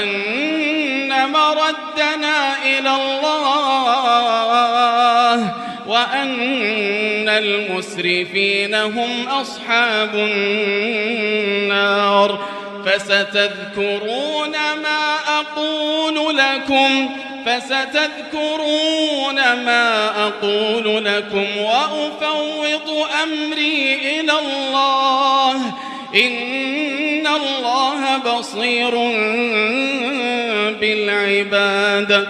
أن مردنا إلى الله وأن المسرفين هم أصحاب النار. فستذكرون ما أقول لكم وأفوض أمري إلى الله إن الله بصير بالعباد.